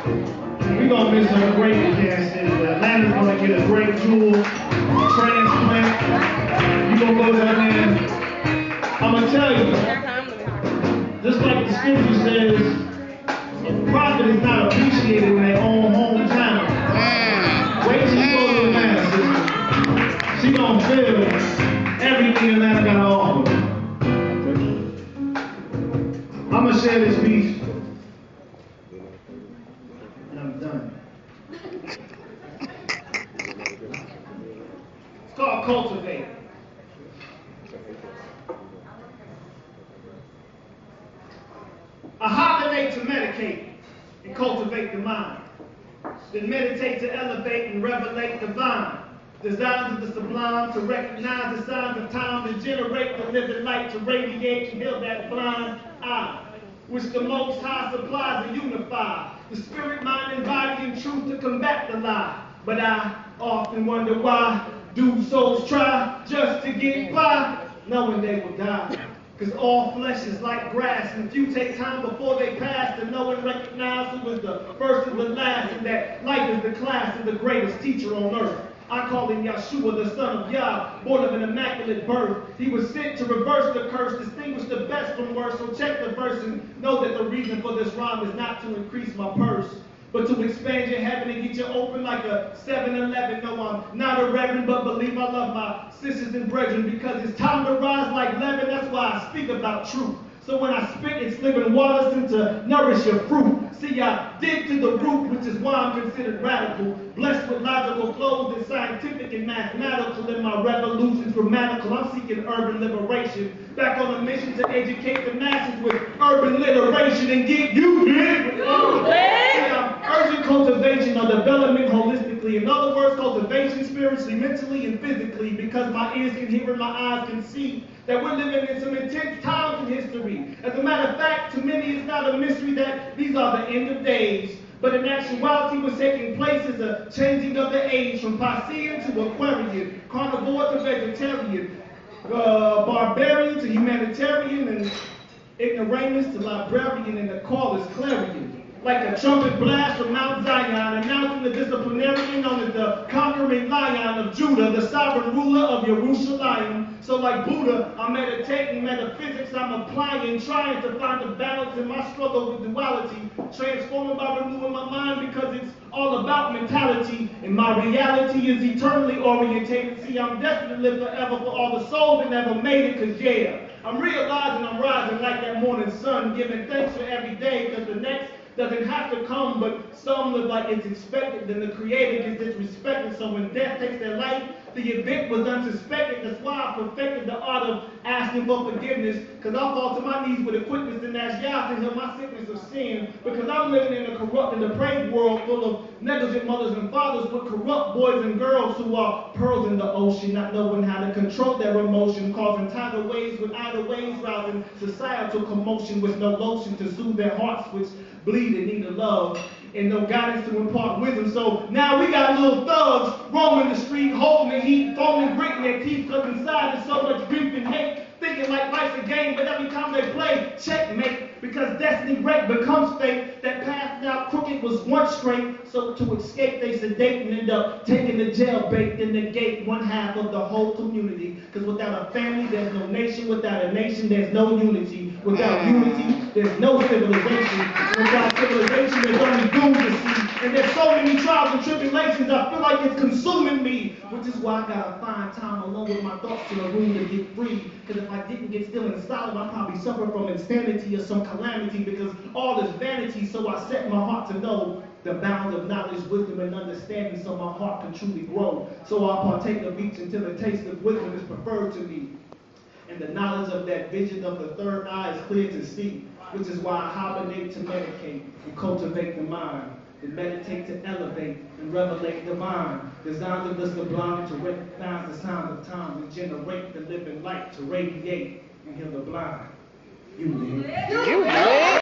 We're going to miss her greatly, Kansas. Atlanta's going to get a great jewel transplant. You're going to go down there. I'm going to tell you, just like the scripture says, a prophet is not appreciated in their own hometown. Wait till you go to Atlanta, sister. She going to feel everything Atlanta got to offer. I'm going to share this piece. I'm done. It's called Cultivate. I hibernate to medicate and cultivate the mind. Then meditate to elevate and revelate divine. Designs of the sublime to recognize the signs of time to generate the living light to radiate and heal that blind eye, which the Most High supplies and unify. The spirit, mind, and body in truth to combat the lie. But I often wonder why do souls try just to get by, knowing they will die. Because all flesh is like grass, and if you take time before they pass to know and recognize who is the first and the last, and that life is the class of the greatest teacher on earth. I call him Yeshua, the son of Yah, born of an immaculate birth. He was sent to reverse the curse, distinguish the best from worse. So check the verse and know that the reason for this rhyme is not to increase my purse, but to expand your heaven and get you open like a 7-Eleven. No, I'm not a reverend, but believe I love my sisters and brethren, because it's time to rise like leaven. That's why I speak about truth. So when I spit, it's living water sent to nourish your fruit. See, I dig to the root, which is why I'm considered radical. Blessed with logical flows and scientific and mathematical in my revolutions grammatical. I'm seeking urban liberation. Back on a mission to educate the masses with urban literation and get you lit with urgent cultivation of development holistically. In other words, cultivation spiritually, mentally, and physically, because my ears can hear and my eyes can see that we're living in some intense times in history. As a matter of fact, to many it's not a mystery that these are the end of days. But in actuality, what's taking place is a changing of the age from Piscean to Aquarian, carnivore to vegetarian, barbarian to humanitarian, and ignoramus to librarian, and the call is clarion. Like a trumpet blast from Mount Zion, announcing the disciplinarian known as the conquering lion of Judah, the sovereign ruler of Jerusalem. So like Buddha, I'm meditating metaphysics, I'm applying, trying to find a balance in my struggle with duality, transforming by renewing my mind, because it's all about mentality, and my reality is eternally orientated. See, I'm destined to live forever for all the souls that never made it, because yeah, I'm realizing I'm rising like that morning sun, giving thanks for every day, because the next doesn't have to come, but some live like it's expected, then the creator gets disrespected. So when death takes their life, the event was unsuspected. That's why I perfected the art of asking for forgiveness, because I fall to my knees with a quickness and ask Yah to heal my sickness of sin, because I'm living in a corrupt and depraved world full of negligent mothers and fathers with corrupt boys and girls who are pearls in the ocean, not knowing how to control their emotion, causing tidal waves with idle waves, rousing societal commotion with no lotion to soothe their hearts which bleed and need a love, and no guidance to impart wisdom. So now we got little thugs roaming the street, holding the heat, foaming, gritting their teeth, because inside there's so much grief and hate, thinking like life's a game, but every time they play, checkmate, because destiny wreck becomes fate. That path now crooked was once straight, so to escape they sedate and end up taking the jail bait, then negate one half of the whole community, because without a family there's no nation, without a nation there's no unity, without unity there's no civilization, without civilization there's only doom to see, and there's so many trials and tribulations I feel like it's consuming me, which is why I gotta find time alone with my thoughts in a room to get free, because if I didn't get still and solid, I'd probably suffer from insanity or some calamity, because all is vanity. So I set my heart to know the bounds of knowledge, wisdom, and understanding, so my heart can truly grow. So I partake of each until the taste of wisdom is preferred to me, and the knowledge of that vision of the third eye is clear to see, which is why I hibernate to medicate and cultivate the mind, and meditate to elevate and revelate divine, designs of the sublime to recognize the signs of time, and generate the living light to radiate and heal the blind. You live.